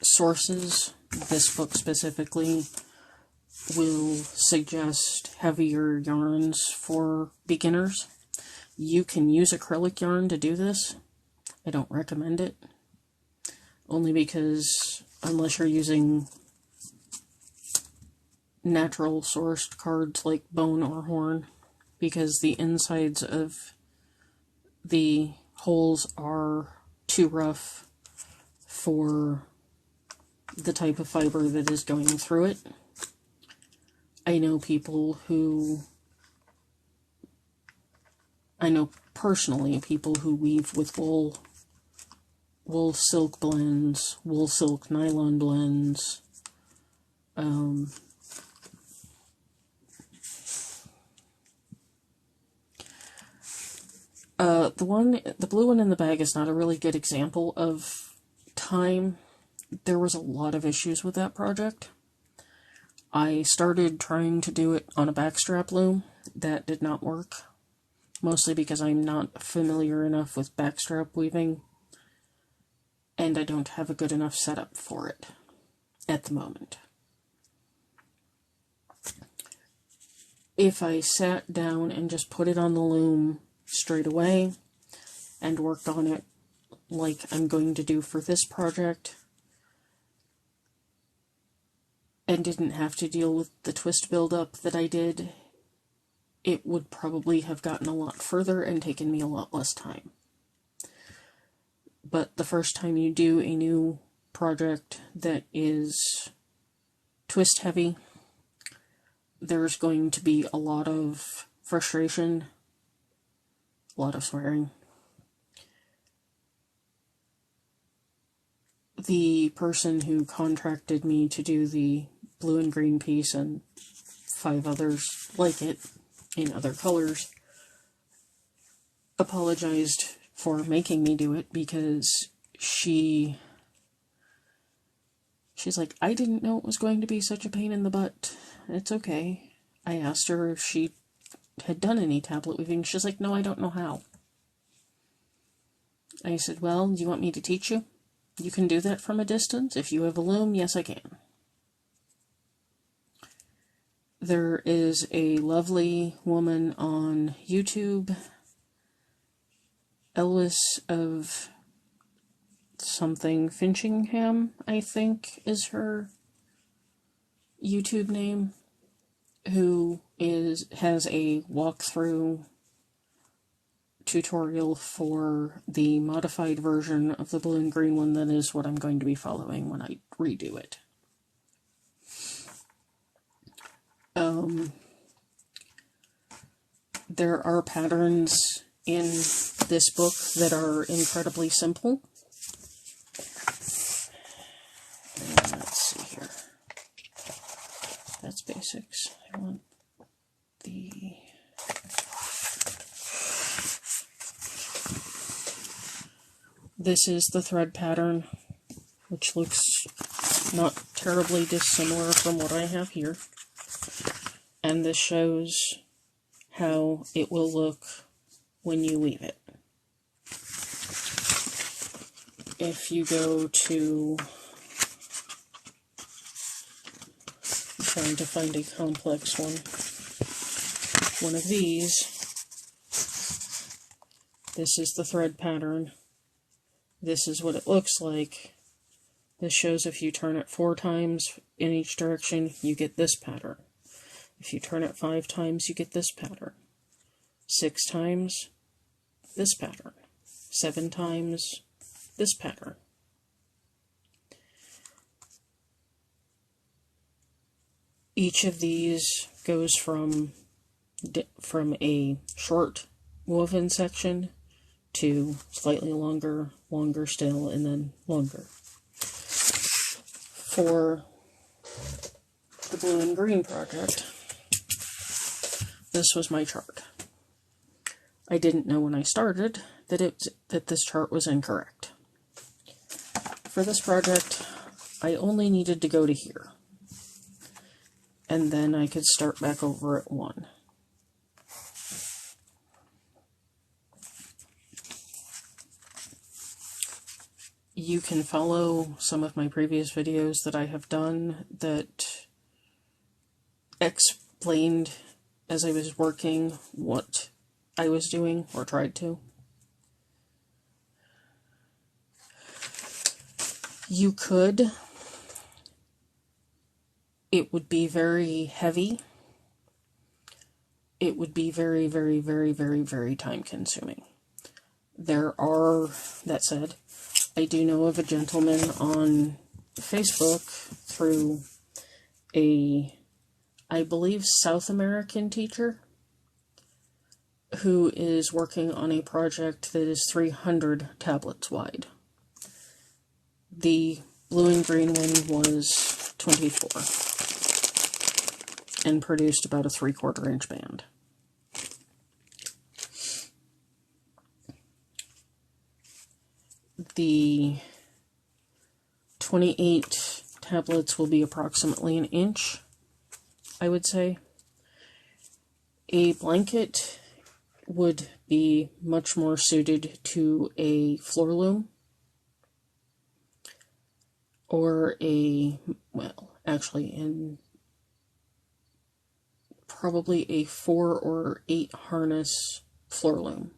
sources, this book specifically, will suggest heavier yarns for beginners. You can use acrylic yarn to do this. I don't recommend it, only because unless you're using natural sourced cards like bone or horn, because the insides of the holes are too rough for the type of fiber that is going through it. I know personally people who weave with wool silk blends, wool silk nylon blends. The blue one in the bag is not a really good example of time. There was a lot of issues with that project. I started trying to do it on a backstrap loom. That did not work, mostly because I'm not familiar enough with backstrap weaving, and I don't have a good enough setup for it at the moment. If I sat down and just put it on the loom straight away and worked on it like I'm going to do for this project, and didn't have to deal with the twist buildup that I did, it would probably have gotten a lot further and taken me a lot less time. But the first time you do a new project that is twist heavy, there's going to be a lot of frustration, a lot of swearing. The person who contracted me to do the blue and green piece and 5 others like it in other colors apologized for making me do it, because she's like, I didn't know it was going to be such a pain in the butt. It's okay. I asked her if she had done any tablet weaving. She's like, no, I don't know how. I said, well, do you want me to teach you? You can do that from a distance. If you have a loom, yes, I can. There is a lovely woman on YouTube Ellis of something Finchingham, I think, is her YouTube name, who has a walkthrough tutorial for the modified version of the blue and green one. That is what I'm going to be following when I redo it. There are patterns in this book that are incredibly simple. Let's see here. That's basics. I want the... This is the thread pattern, which looks not terribly dissimilar from what I have here. And this shows how it will look when you weave it. If you go to... I'm trying to find a complex one of these. This is the thread pattern. This is what it looks like. This shows if you turn it 4 times in each direction, you get this pattern. If you turn it 5 times, you get this pattern. 6 times, this pattern. 7 times, this pattern. Each of these goes from a short woven section to slightly longer, longer still, and then longer. For the blue and green project, this was my chart. I didn't know when I started that this chart was incorrect. For this project, I only needed to go to here, and then I could start back over at 1. You can follow some of my previous videos that I have done that explained as I was working what I was doing, or tried to. You could. It would be very heavy. It would be very, very, very, very, very time consuming. There are, that said, I do know of a gentleman on Facebook through a, I believe, South American teacher who is working on a project that is 300 tablets wide. The blue and green one was 24 and produced about a 3/4 inch band. The 28 tablets will be approximately an inch, I would say. A blanket would be much more suited to a floor loom, or a, well, actually, in probably a 4 or 8 harness floor loom.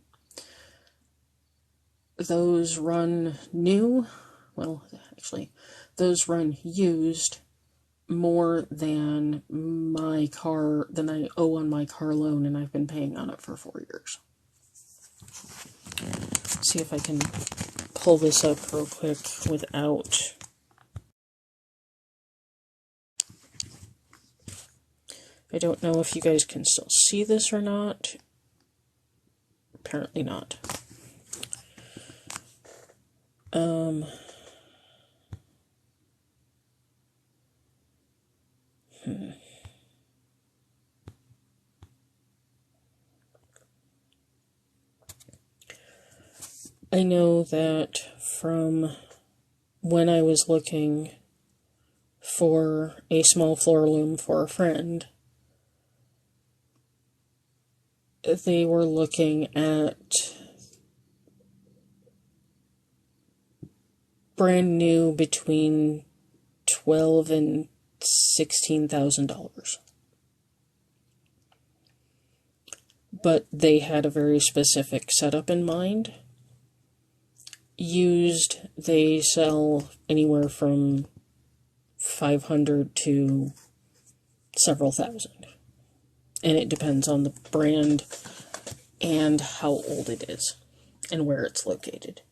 Those run new, well, actually, those run used more than than I owe on my car loan, and I've been paying on it for 4 years. Let's see if I can pull this up real quick without... I don't know if you guys can still see this or not. Apparently not. I know that from when I was looking for a small floor loom for a friend, they were looking at brand new between $12,000 and $16,000. But they had a very specific setup in mind, used, they sell anywhere from 500 to several thousand. And it depends on the brand and how old it is and where it's located.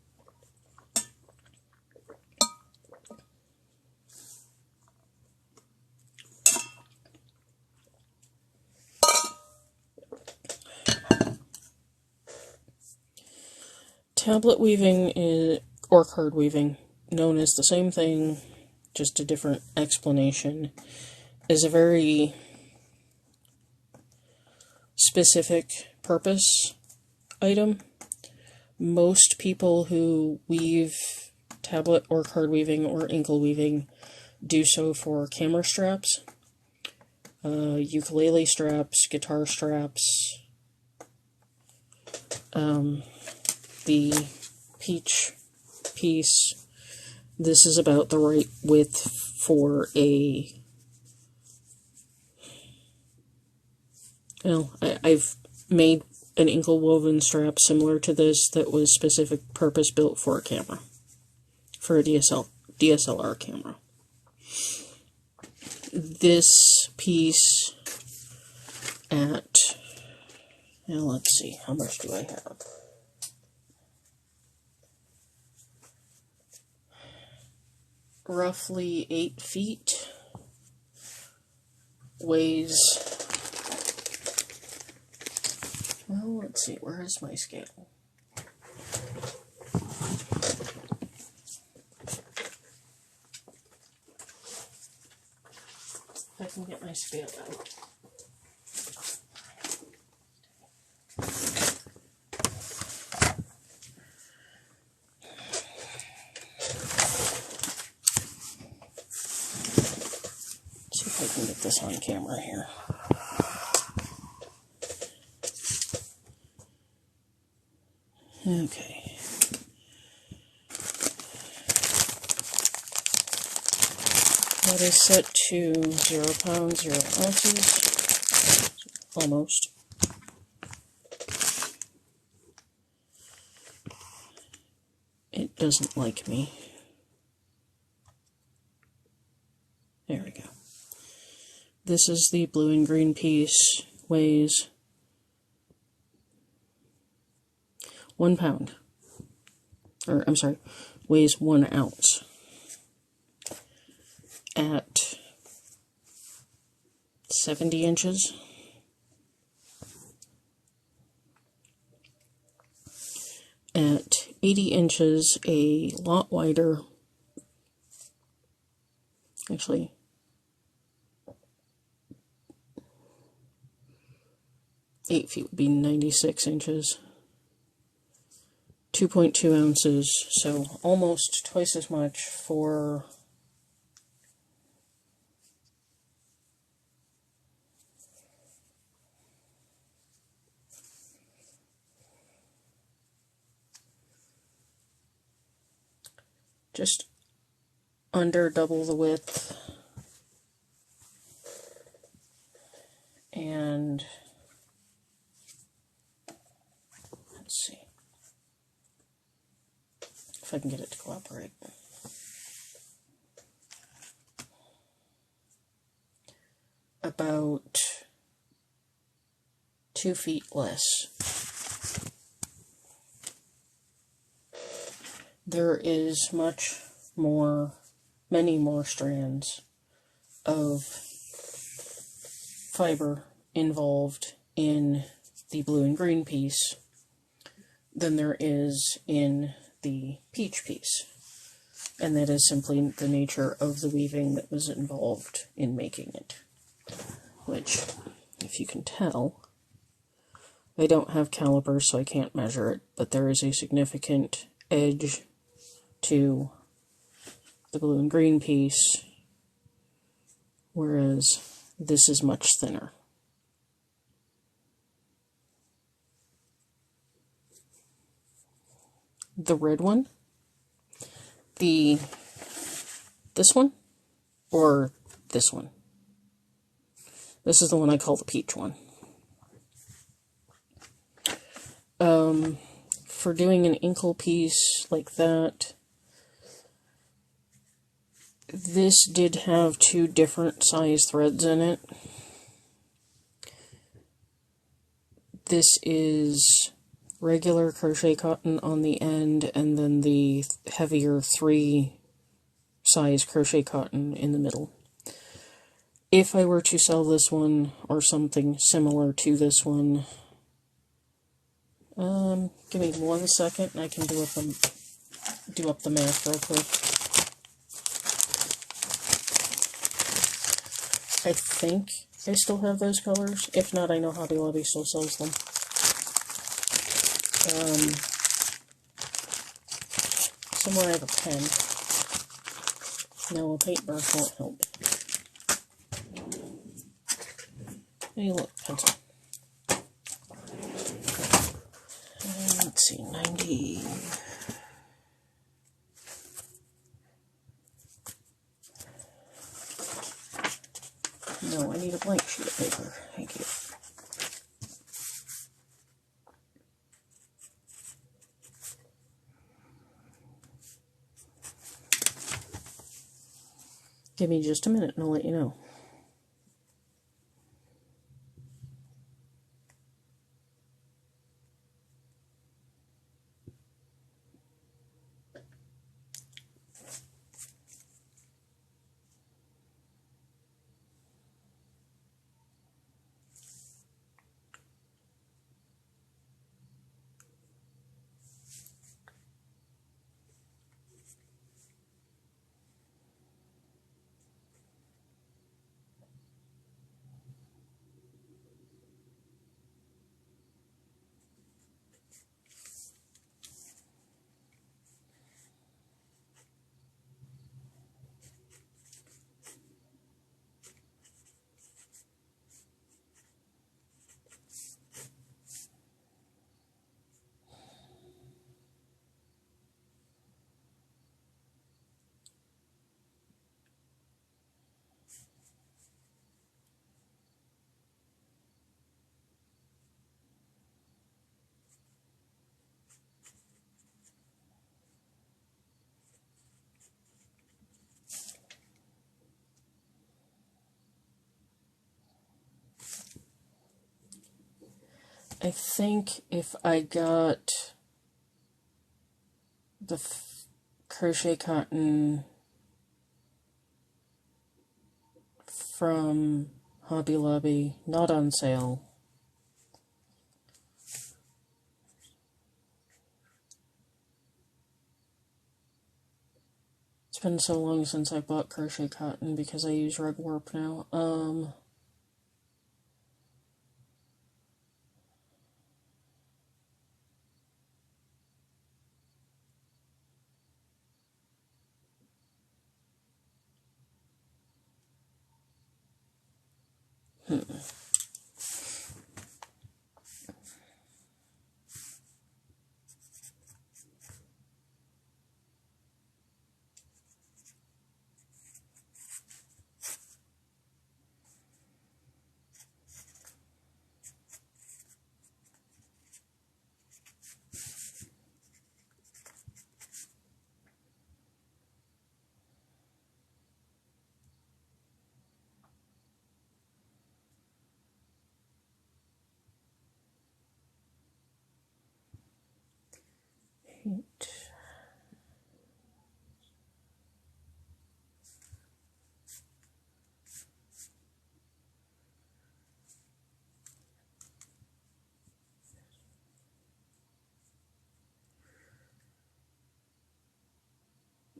Tablet weaving or card weaving, known as the same thing, just a different explanation, is a very specific purpose item. Most people who weave tablet or card weaving or ankle weaving do so for camera straps, ukulele straps, guitar straps, the peach piece. This is about the right width for a... Well, I've made an ankle woven strap similar to this that was specific purpose built for a camera. For a DSLR camera. This piece at... Now let's see, how much do I have? Roughly 8 feet, weighs, well, let's see, where is my scale? If I can get my scale out. I can get this on camera here. Okay. That is set to 0 pounds, 0 ounces. Almost. It doesn't like me. There we go. This is the blue and green piece, weighs 1 pound. Or, I'm sorry, weighs 1 ounce. At 70 inches. At 80 inches, a lot wider. Actually, eight feet would be 96 inches. 2.2 ounces, so almost twice as much for just under double the width. And let's see if I can get it to cooperate. About 2 feet less. There is many more strands of fiber involved in the blue and green piece than there is in the peach piece. And that is simply the nature of the weaving that was involved in making it. Which, if you can tell, I don't have calipers so I can't measure it, but there is a significant edge to the blue and green piece, whereas this is much thinner. The red one, this one, or this one. This is the one I call the peach one. for doing an inkle piece like that, this did have 2 different size threads in it. This is regular crochet cotton on the end, and then the heavier 3 size crochet cotton in the middle. If I were to sell this one, or something similar to this one, give me 1 second and I can do up the math real quick. I think I still have those colors. If not, I know Hobby Lobby still sells them. Somewhere I have a pen. No, a paintbrush won't help. Hey, look, pencil. Let's see, 90. No, I need a blank sheet of paper. Thank you. Give me just a minute and I'll let you know. I think if I got the crochet cotton from Hobby Lobby, not on sale, it's been so long since I bought crochet cotton because I use rug warp now.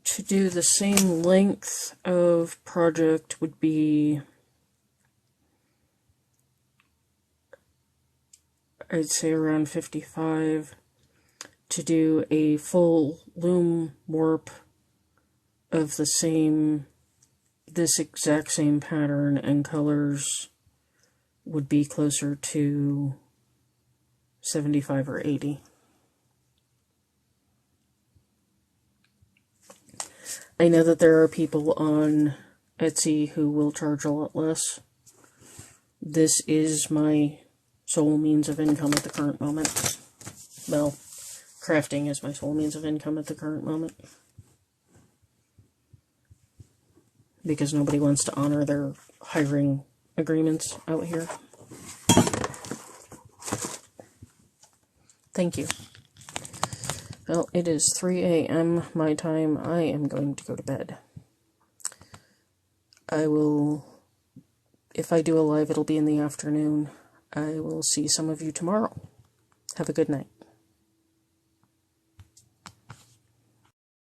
To do the same length of project would be, I'd say around 55. To do a full loom warp of the same, this exact same pattern and colors would be closer to 75 or 80. I know that there are people on Etsy who will charge a lot less. This is my sole means of income at the current moment. Well, crafting as my sole means of income at the current moment. Because nobody wants to honor their hiring agreements out here. Thank you. Well, it is 3 a.m. my time. I am going to go to bed. I will, if I do a live, it'll be in the afternoon. I will see some of you tomorrow. Have a good night.